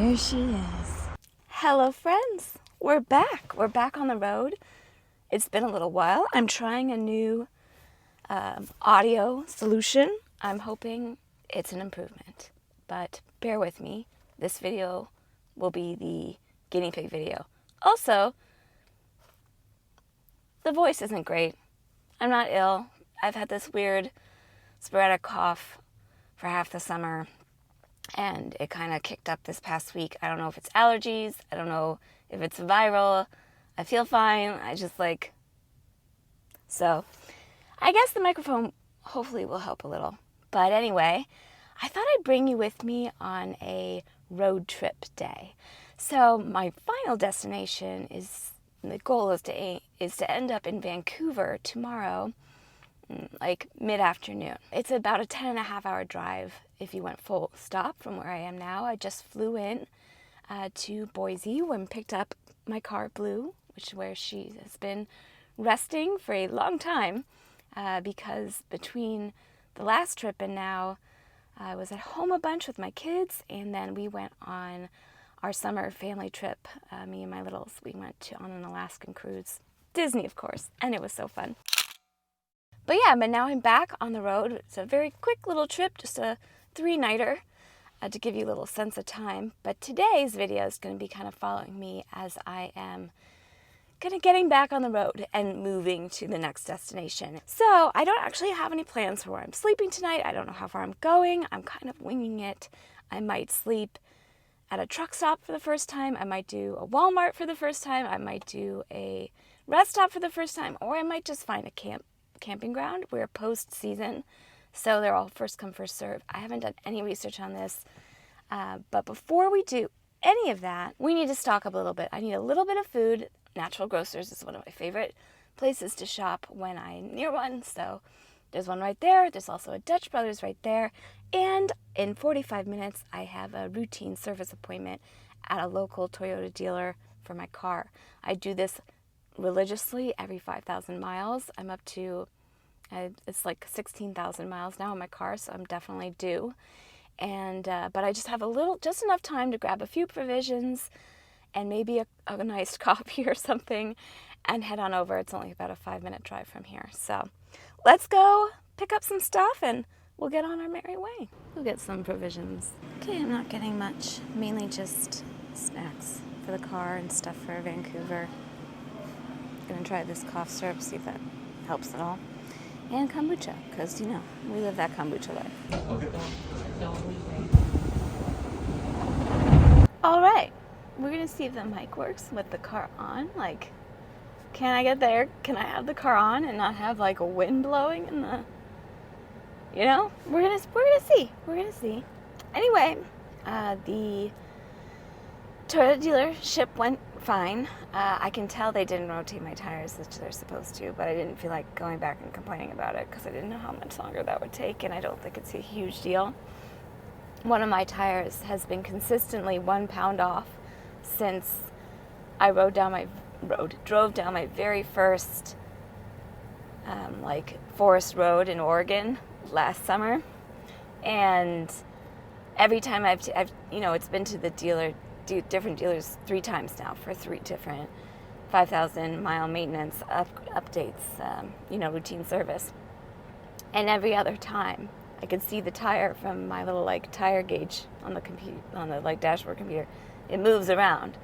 There she is. Hello, friends. We're back. We're back on the road. It's been a little while. I'm trying a new audio solution. I'm hoping it's an improvement, but bear with me. This video will be the guinea pig video. Also, the voice isn't great. I'm not ill. I've had this weird sporadic cough for half the summer, and it kind of kicked up this past week. I don't know if it's allergies. I don't know if it's viral. I feel fine. So I guess the microphone hopefully will help a little. But anyway, I thought I'd bring you with me on a road trip day. So my final destination the goal is to end up in Vancouver tomorrow, like mid-afternoon. It's about a 10.5-hour drive if you went full stop from where I am now. I just flew in to Boise when picked up my car, Blue, where she has been resting for a long time because between the last trip and now, I was at home a bunch with my kids, and then we went on our summer family trip, me and my littles. We went on an Alaskan cruise. Disney, of course, and it was so fun. But now I'm back on the road. It's a very quick little trip, just a 3-nighter to give you a little sense of time. But today's video is going to be kind of following me as I am kind of getting back on the road and moving to the next destination. So I don't actually have any plans for where I'm sleeping tonight. I don't know how far I'm going. I'm kind of winging it. I might sleep at a truck stop for the first time. I might do a Walmart for the first time. I might do a rest stop for the first time, or I might just find a camping ground. We're post-season, so they're all first come, first serve. I haven't done any research on this, but before we do any of that, we need to stock up a little bit. I need a little bit of food. Natural Grocers is one of my favorite places to shop when I'm near one, so there's one right there. There's also a Dutch Brothers right there, and in 45 minutes, I have a routine service appointment at a local Toyota dealer for my car. I do this religiously every 5,000 miles. I'm up to, it's like 16,000 miles now in my car, so I'm definitely due. And but I just have just enough time to grab a few provisions and maybe a nice coffee or something and head on over. It's only about a 5-minute drive from here. So let's go pick up some stuff and we'll get on our merry way. We'll get some provisions. Okay, I'm not getting much, mainly just snacks for the car and stuff for Vancouver. Gonna try this cough syrup, see if that helps at all. And kombucha, because, we live that kombucha life. All right, we're gonna see if the mic works with the car on. Can I get there? Can I have the car on and not have a wind blowing in the, we're gonna see. Anyway, the Toyota dealership went fine. I can tell they didn't rotate my tires, which they're supposed to, but I didn't feel like going back and complaining about it because I didn't know how much longer that would take, and I don't think it's a huge deal. One of my tires has been consistently 1 pound off since I drove down my very first forest road in Oregon last summer, and every time I've it's been to the different dealers 3 times now for 3 different 5,000 mile maintenance updates, routine service. And every other time I could see the tire from my little tire gauge on the dashboard computer. It moves around.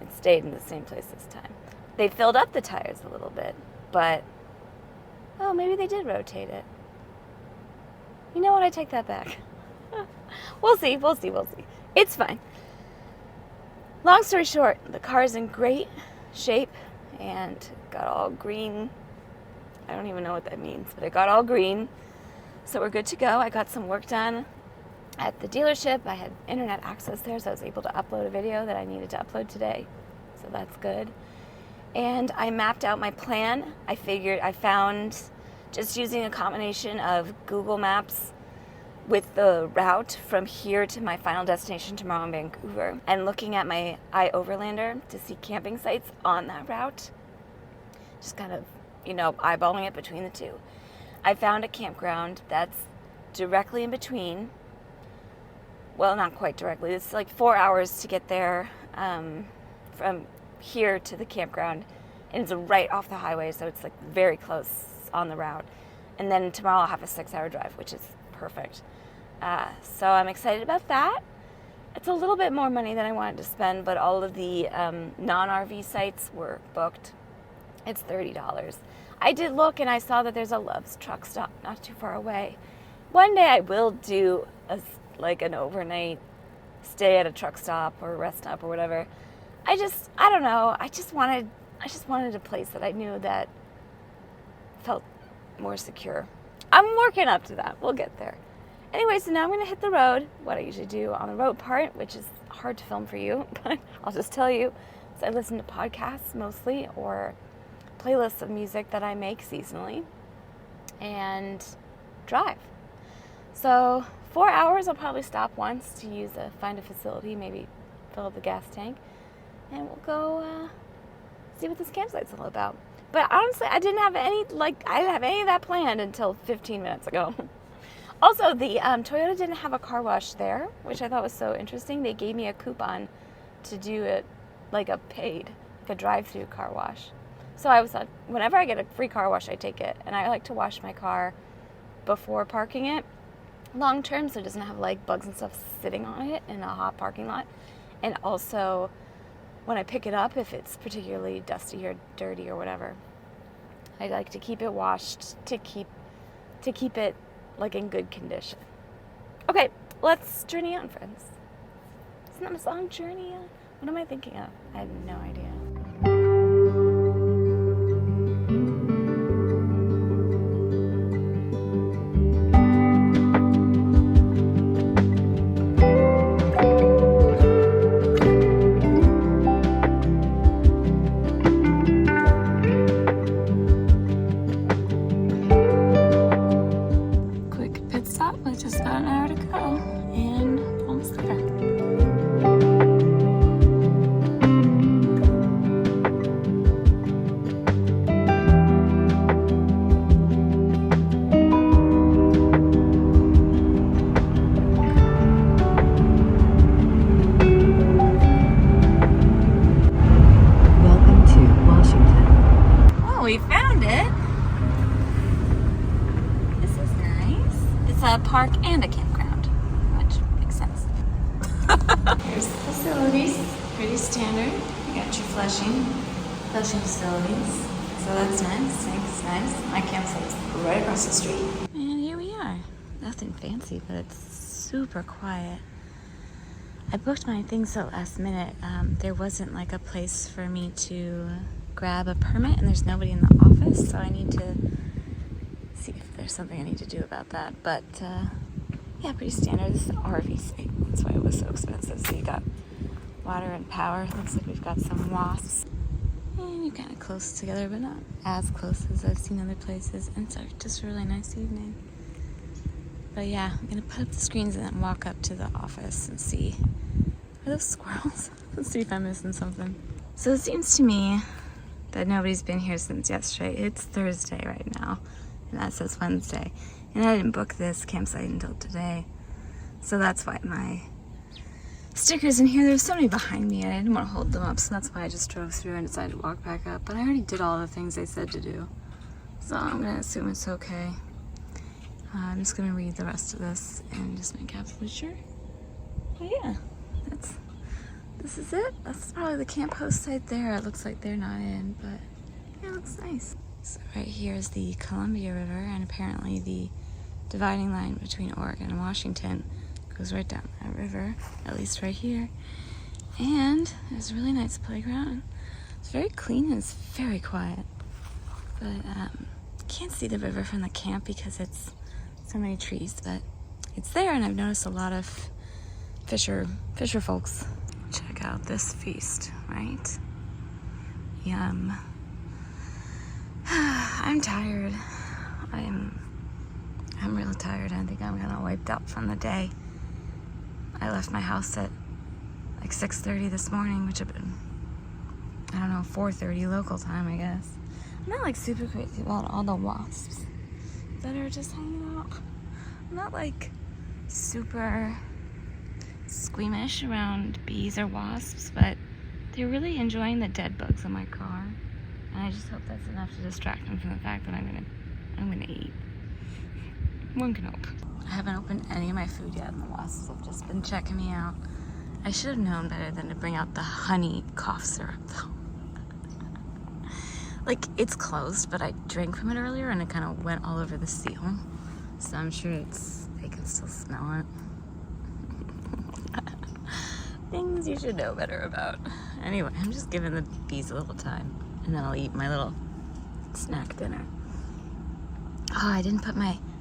It stayed in the same place this time. They filled up the tires a little bit, but maybe they did rotate it. You know what? I take that back. We'll see. It's fine. Long story short, the car is in great shape and got all green. I don't even know what that means, but it got all green. So we're good to go. I got some work done at the dealership. I had internet access there, so I was able to upload a video that I needed to upload today. So that's good. And I mapped out my plan. I found, just using a combination of Google Maps with the route from here to my final destination tomorrow in Vancouver, and looking at my iOverlander to see camping sites on that route, just kind of, eyeballing it between the two. I found a campground that's directly in between well, not quite directly. It's like 4 hours to get there from here to the campground, and it's right off the highway, so it's like very close on the route. And then tomorrow I'll have a 6-hour drive, which is perfect. So I'm excited about that. It's a little bit more money than I wanted to spend, but all of the non-RV sites were booked. It's $30. I did look, and I saw that there's a Love's truck stop not too far away. One day I will do an overnight stay at a truck stop or a rest stop or whatever. I don't know. I just wanted a place that I knew that felt more secure. I'm working up to that. We'll get there. Anyway, so now I'm going to hit the road, what I usually do on the road part, which is hard to film for you, but I'll just tell you. So I listen to podcasts mostly, or playlists of music that I make seasonally, and drive. So 4 hours, I'll probably stop once to find a facility, maybe fill up the gas tank, and we'll go see what this campsite's all about. But honestly, I didn't have any of that planned until 15 minutes ago. Also, the Toyota didn't have a car wash there, which I thought was so interesting. They gave me a coupon to do it like a drive-through car wash. So I was like, whenever I get a free car wash, I take it. And I like to wash my car before parking it long term, so it doesn't have like bugs and stuff sitting on it in a hot parking lot. And also, when I pick it up, if it's particularly dusty or dirty or whatever, I like to keep it washed to keep it like in good condition. Okay, let's journey on, friends. Isn't that a song, Journey On? What am I thinking of? I have no idea. Just about an hour to go, and almost there. Welcome to Washington. Oh, we found it. It's a park and a campground, which makes sense. Here's the facilities, pretty standard. You got your flushing facilities, so that's nice. Sink's nice. My campsite's right across the street. And here we are. Nothing fancy, but it's super quiet. I booked my things so last minute. There wasn't like a place for me to grab a permit, and there's nobody in the office, so I need to see if there's something I need to do about that. But yeah, pretty standard. This is an RV site. That's why it was so expensive. So you got water and power. Looks like we've got some wasps. And you're kind of close together, but not as close as I've seen other places. And it's just a really nice evening. But yeah, I'm going to put up the screens and then walk up to the office and see. Are those squirrels? Let's see if I'm missing something. So it seems to me that nobody's been here since yesterday. It's Thursday right now. And that says Wednesday. And I didn't book this campsite until today. So that's why my stickers in here, there's somebody behind me and I didn't want to hold them up. So that's why I just drove through and decided to walk back up. But I already did all the things they said to do. So I'm going to assume it's okay. I'm just going to read the rest of this and just make absolutely sure. But yeah, this is it. That's probably the camp host site there. It looks like they're not in, but yeah, it looks nice. So right here is the Columbia River, and apparently the dividing line between Oregon and Washington goes right down that river, at least right here. And there's a really nice playground. It's very clean and it's very quiet. But can't see the river from the camp because it's so many trees, but it's there, and I've noticed a lot of fisher folks. Check out this feast, right? Yum. I'm tired. I'm really tired. I think I'm kind of wiped out from the day. I left my house at like 6:30 this morning, which would have been, I don't know, 4:30 local time, I guess. I'm not like super crazy about all the wasps that are just hanging out. I'm not like super squeamish around bees or wasps, but they're really enjoying the dead bugs in my car. And I just hope that's enough to distract them from the fact that I'm gonna eat. One can hope. I haven't opened any of my food yet, and the wasps have just been checking me out. I should have known better than to bring out the honey cough syrup, though. Like, it's closed, but I drank from it earlier, and it kind of went all over the seal. So I'm sure they can still smell it. Things you should know better about. Anyway, I'm just giving the bees a little time, and then I'll eat my little snack dinner. Oh, I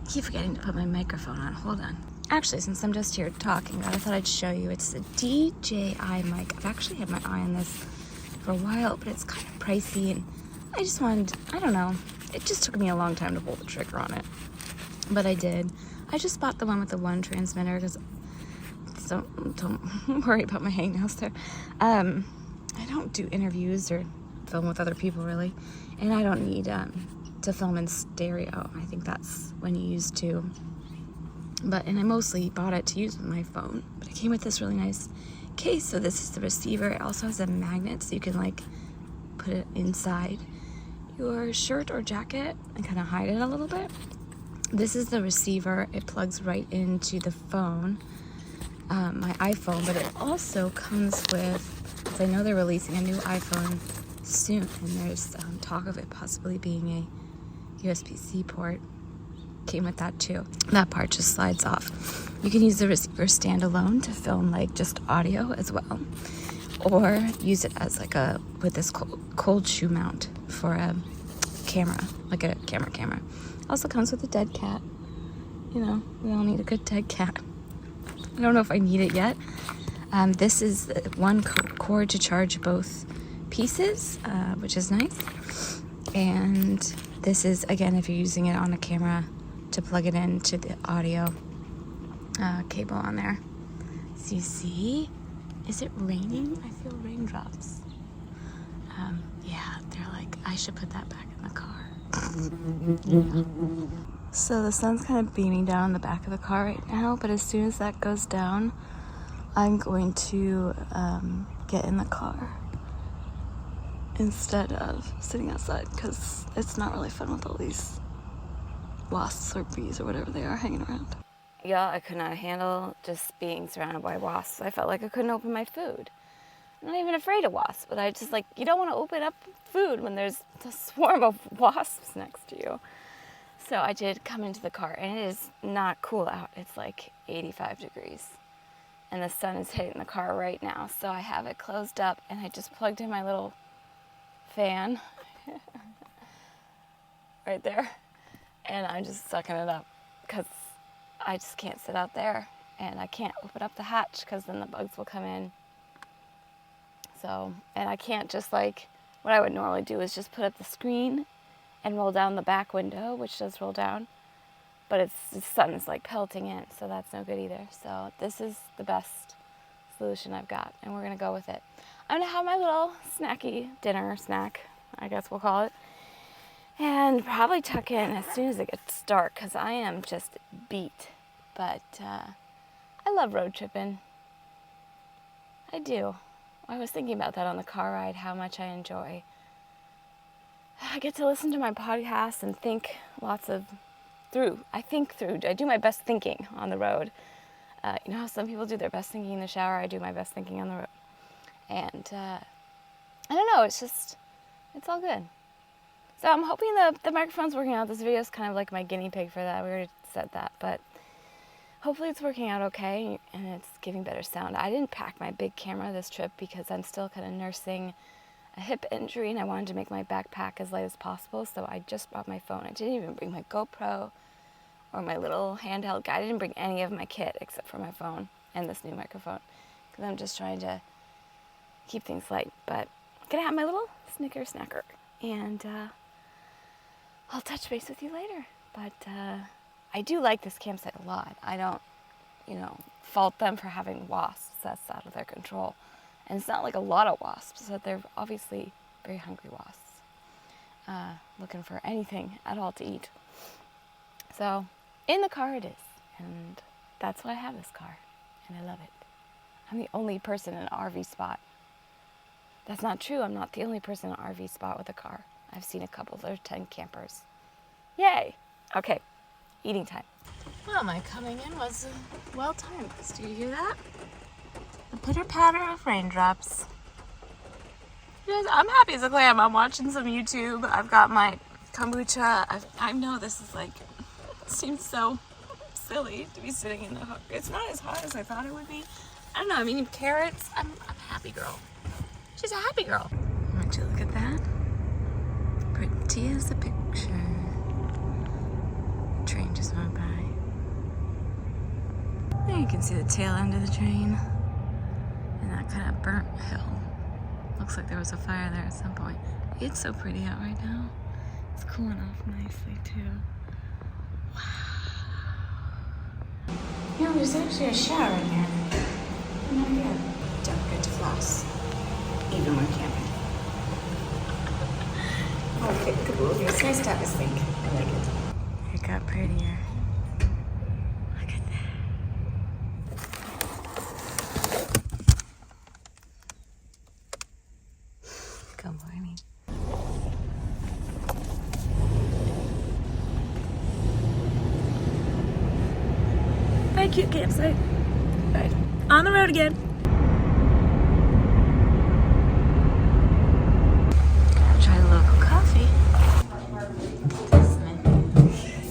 keep forgetting to put my microphone on. Hold on. Actually, since I'm just here talking about it, I thought I'd show you. It's a DJI mic. I've actually had my eye on this for a while, but it's kind of pricey, and I don't know. It just took me a long time to pull the trigger on it. But I did. I just bought the one with the one transmitter because don't worry about my hangnails there. I don't do interviews or film with other people really, and I don't need to film in stereo. I think that's when you use two. And I mostly bought it to use with my phone. But it came with this really nice case. So this is the receiver. It also has a magnet, so you can like put it inside your shirt or jacket and kind of hide it a little bit. This is the receiver. It plugs right into the phone, my iPhone, but it also comes with, because I know they're releasing a new iPhone soon, and there's talk of it possibly being a USB-C port. Came with that too. That part just slides off. You can use the receiver standalone to film like just audio as well, or use it as like with this cold shoe mount for a camera, like a camera. Also comes with a dead cat. You know, we all need a good dead cat. I don't know if I need it yet. This is one cord to charge both pieces, which is nice. And this is, again, if you're using it on a camera, to plug it into the audio cable on there. So you see, is it raining? I feel raindrops. Yeah, they're like, I should put that back in the car. Yeah. So the sun's kind of beaming down on the back of the car right now, but as soon as that goes down, I'm going to get in the car instead of sitting outside, because it's not really fun with all these wasps or bees or whatever they are hanging around. Yeah, I could not handle just being surrounded by wasps. I felt like I couldn't open my food. I'm not even afraid of wasps, but I just you don't want to open up food when there's a swarm of wasps next to you. So I did come into the car, and it is not cool out. It's like 85 degrees, and the sun is hitting the car right now. So I have it closed up, and I just plugged in my little fan right there, and I'm just sucking it up because I just can't sit out there, and I can't open up the hatch because then the bugs will come in. So, and I can't just what I would normally do is just put up the screen and roll down the back window, which does roll down, but the sun's pelting in, so that's no good either. So this is the best solution I've got, and we're gonna go with it. I'm gonna have my little snack, I guess we'll call it, and probably tuck in as soon as it gets dark, because I am just beat. But I love road tripping. I do. I was thinking about that on the car ride, how much I enjoy. I get to listen to my podcast and think I do my best thinking on the road. You know how some people do their best thinking in the shower? I do my best thinking on the road. And I don't know, it's all good. So I'm hoping the microphone's working out. This video is kind of like my guinea pig for that. We already said that, but hopefully it's working out okay and it's giving better sound. I didn't pack my big camera this trip because I'm still kind of nursing a hip injury, and I wanted to make my backpack as light as possible, so I just brought my phone. I didn't even bring my GoPro or my little handheld guy. I didn't bring any of my kit except for my phone and this new microphone, because I'm just trying to keep things light. But I'm gonna have my little Snicker snacker, and I'll touch base with you later. But I do like this campsite a lot. I don't, fault them for having wasps. That's out of their control. And it's not like a lot of wasps, so they're obviously very hungry wasps, looking for anything at all to eat. So in the car it is, and that's why I have this car, and I love it. I'm the only person in an RV spot. That's not true. I'm not the only person in an RV spot with a car. I've seen a couple. There's 10 campers. Yay! Okay, eating time. Well, my coming in was well timed. Do you hear that? The pitter patter of raindrops. Yes, I'm happy as a clam. I'm watching some YouTube. I've got my kombucha. I know this is like, it seems so silly to be sitting in the hot. It's not as hot as I thought it would be. I don't know. I'm eating carrots. I'm a happy girl. She's a happy girl. Would you look at that? Pretty as a picture. Train just went by. There you can see the tail end of the train. And that kind of burnt hill. Looks like there was a fire there at some point. It's so pretty out right now. It's cooling off nicely too. Wow. You know, there's actually a shower in here. No idea. Don't get to floss. Even when camping. Okay, cool. It's nice to have a sink. I like it. It got prettier. Look at that. Good morning. Bye, cute campsite. Bye. On the road again. Try the local coffee.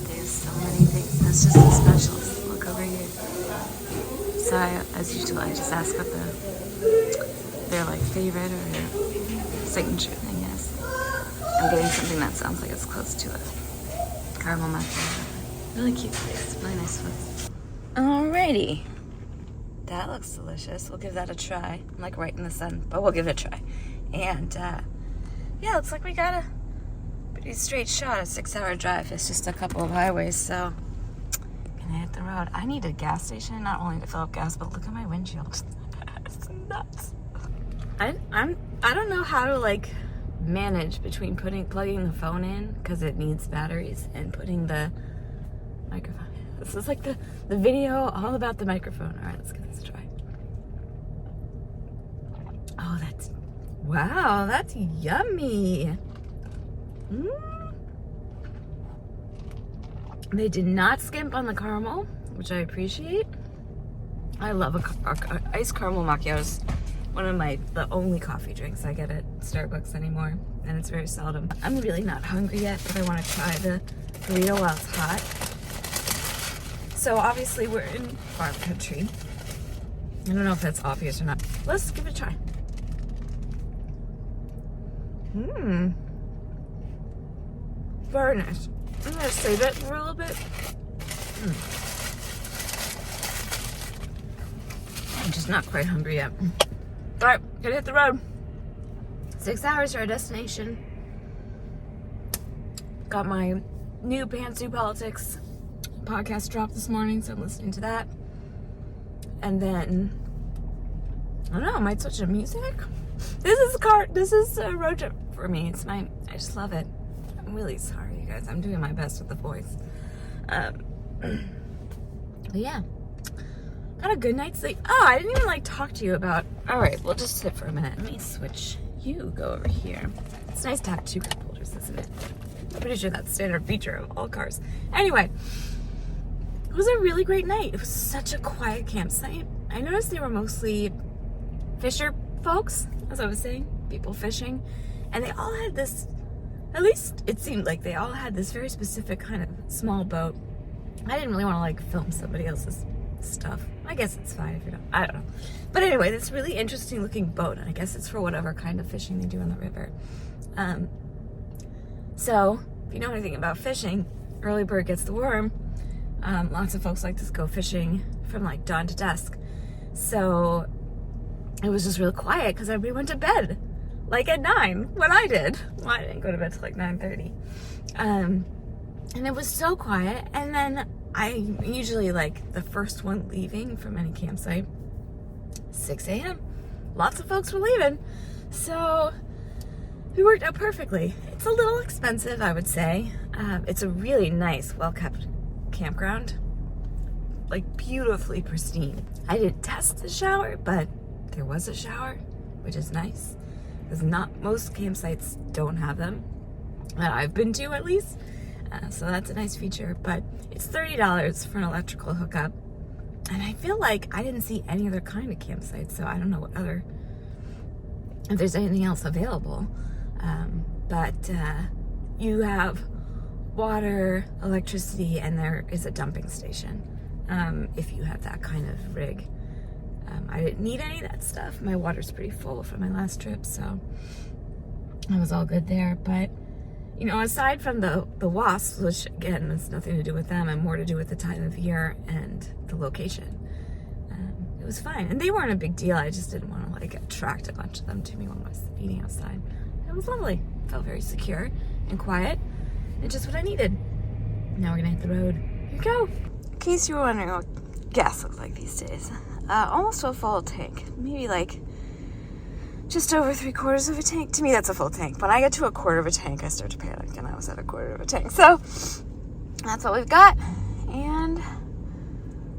There's so many things. That's just the specials. Look over here. So as usual, I just ask what their like favorite or their signature thing is. I'm getting something that sounds like it's close to a caramel macchiato. Really cute place. Really nice food. Alrighty. That looks delicious. We'll give that a try. I'm like right in the sun, but we'll give it a try. And yeah, looks like we got a pretty straight shot. A 6-hour drive. It's just a couple of highways, so gonna hit the road. I need a gas station, not only to fill up gas, but look at my windshield. It's nuts. I don't know how to like manage between plugging the phone in because it needs batteries and putting the microphone. This is like the video all about the microphone. All right, let's give this a try. Oh, wow, that's yummy. They did not skimp on the caramel, which I appreciate. I love iced caramel macchiatos. One of the only coffee drinks I get at Starbucks anymore, and it's very seldom. I'm really not hungry yet, but I want to try the burrito while it's hot. So obviously we're in farm country. I don't know if that's obvious or not. Let's give it a try. Very nice. I'm gonna save it for a little bit. I'm just not quite hungry yet. All right, gonna hit the road. 6 hours to our destination. Got my new Pants New Politics podcast dropped this morning, so I'm listening to that. And then I don't know, I might switch to music. This is a road trip for me. I just love it. I'm really sorry, you guys. I'm doing my best with the voice. But yeah. Got a good night's sleep. Oh, I didn't even like talk to you about. All right, we'll just sit for a minute. Let me switch. You go over here. It's nice to have 2 cup holders, isn't it? I'm pretty sure that's standard feature of all cars. Anyway, it was a really great night. It was such a quiet campsite. I noticed they were mostly fisher folks, as I was saying, people fishing, and they all had this. At least it seemed like they all had this very specific kind of small boat. I didn't really want to like film somebody else's stuff. I guess it's fine if you don't. I don't know. But anyway, this really interesting looking boat, and I guess it's for whatever kind of fishing they do on the river. So if you know anything about fishing, early bird gets the worm. Lots of folks like to go fishing from like dawn to dusk. So it was just real quiet because everybody went to bed like at 9 when I did. Well, I didn't go to bed till like 9:30. And it was so quiet. And then I usually like the first one leaving from any campsite, 6 a.m. Lots of folks were leaving. So it worked out perfectly. It's a little expensive, I would say. It's a really nice, well-kept campground. like beautifully pristine. I didn't test the shower, but there was a shower, which is nice, because not most campsites don't have them, that I've been to at least. So that's a nice feature, but it's $30 for an electrical hookup. And I feel like I didn't see any other kind of campsite, so I don't know if there's anything else available. But you have water, electricity, and there is a dumping station if you have that kind of rig. I didn't need any of that stuff. My water's pretty full from my last trip, so I was all good there. But you know, aside from the wasps, which again has nothing to do with them and more to do with the time of year and the location, it was fine. And they weren't a big deal. I just didn't want to like attract a bunch of them to me when I was eating outside. It was lovely. It felt very secure and quiet and just what I needed. Now we're gonna hit the road. Here we go. In case you were wondering what gas looks like these days, almost a full tank. Maybe like just over 3/4 of a tank. To me, that's a full tank. When I get to 1/4 of a tank, I start to panic, and I was at 1/4 of a tank. So that's what we've got, and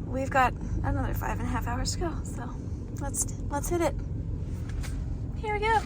we've got another 5.5 hours to go. So let's hit it. Here we go.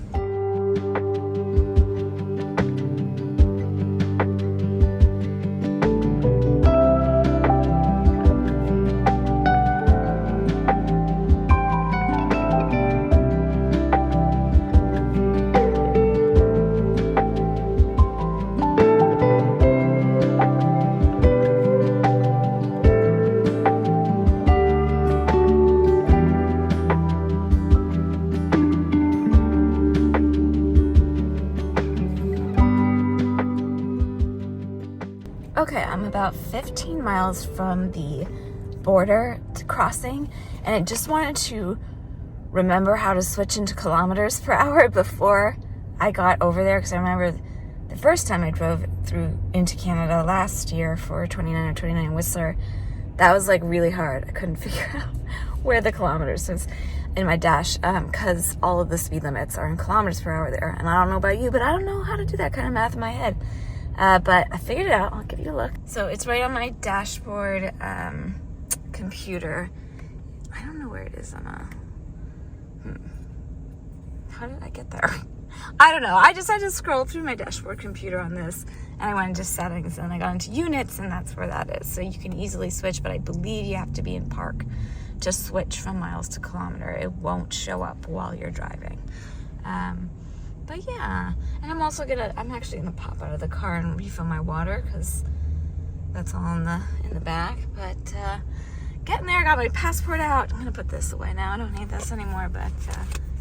Okay, I'm about 15 miles from the border to crossing, and I just wanted to remember how to switch into kilometers per hour before I got over there, because I remember the first time I drove through into Canada last year for 29 or 29 Whistler, that was like really hard. I couldn't figure out where the kilometers was in my dash, because all of the speed limits are in kilometers per hour there, and I don't know about you, but I don't know how to do that kind of math in my head. But I figured it out. I'll give you a look. So it's right on my dashboard computer. I don't know where it is on a... How did I get there? I don't know. I just had to scroll through my dashboard computer on this, and I went into settings, and I got into units, and that's where that is. So you can easily switch, but I believe you have to be in park to switch from miles to kilometer. It won't show up while you're driving. But yeah, and I'm actually gonna pop out of the car and refill my water, because that's all in the back. But getting there, got my passport out. I'm gonna put this away now. I don't need this anymore, but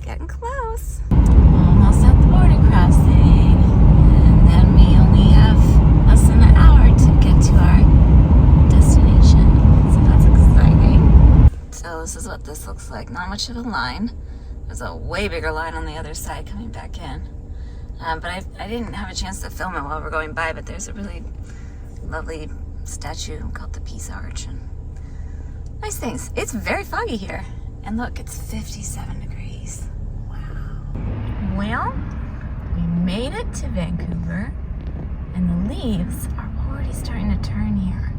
getting close. Almost at the border crossing, and then we only have less than an hour to get to our destination. So that's exciting. So this is what this looks like. Not much of a line. There's a way bigger line on the other side coming back in. But I didn't have a chance to film it while we're going by, but there's a really lovely statue called the Peace Arch. And nice things. It's very foggy here. And look, it's 57 degrees. Wow. Well, we made it to Vancouver, and the leaves are already starting to turn here.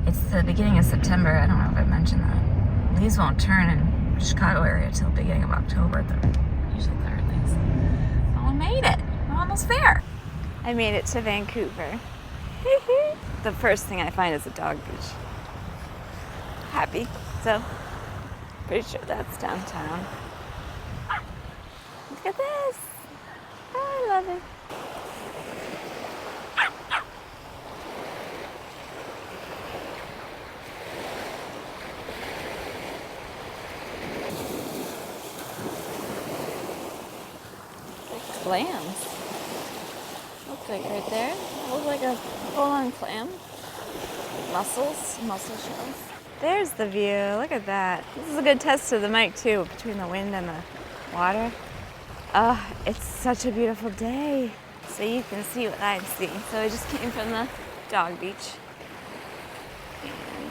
It's the beginning of September. I don't know if I mentioned that. Leaves won't turn in Chicago area till the beginning of October, usually the earliest. But we made it. We're almost there. I made it to Vancouver. The first thing I find is a dog beach. Happy. So, pretty sure that's downtown. Look at this. Oh, I love it. Clams. Looks like right there. Looks like a full-on clam. Mussel shells. There's the view. Look at that. This is a good test of the mic too, between the wind and the water. It's such a beautiful day. So you can see what I see. So I just came from the dog beach. And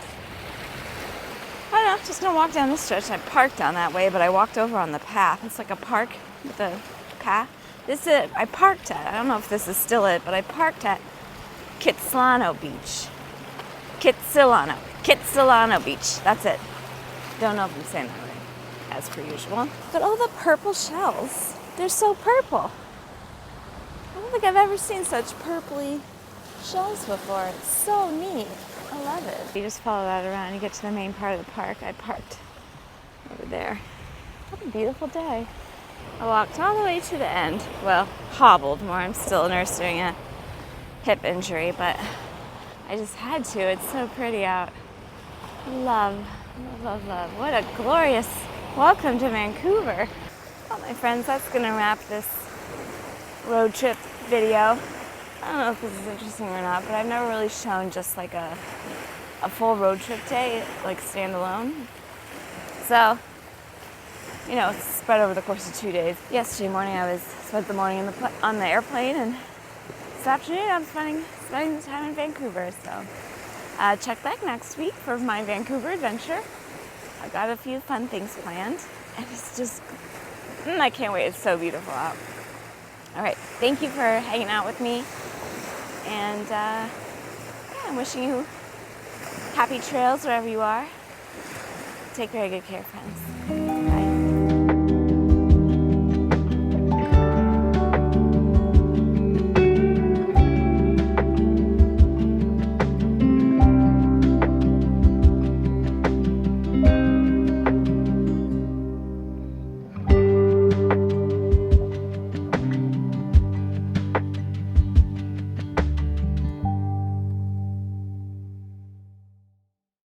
I don't know, just gonna walk down this stretch. I parked down that way, but I walked over on the path. It's like a park with a path. I parked at, I don't know if this is still it, but I parked at Kitsilano Beach. Kitsilano. Kitsilano Beach. That's it. Don't know if I'm saying that right, as per usual. Look at all the purple shells. They're so purple. I don't think I've ever seen such purpley shells before. It's so neat. I love it. You just follow that around. You get to the main part of the park. I parked over there. What a beautiful day. I walked all the way to the end. Well, hobbled more. I'm still nursing a hip injury, but I just had to. It's so pretty out. Love, love, love, love. What a glorious welcome to Vancouver. Well, my friends, that's going to wrap this road trip video. I don't know if this is interesting or not, but I've never really shown just like a full road trip day, like standalone. So, you know, it's spread over the course of 2 days. Yesterday morning I spent the morning on the airplane, and this afternoon I'm spending the time in Vancouver. So check back next week for my Vancouver adventure. I've got a few fun things planned, and it's just, I can't wait. It's so beautiful out. All right, thank you for hanging out with me, and yeah, I'm wishing you happy trails wherever you are. Take very good care, friends. Bye.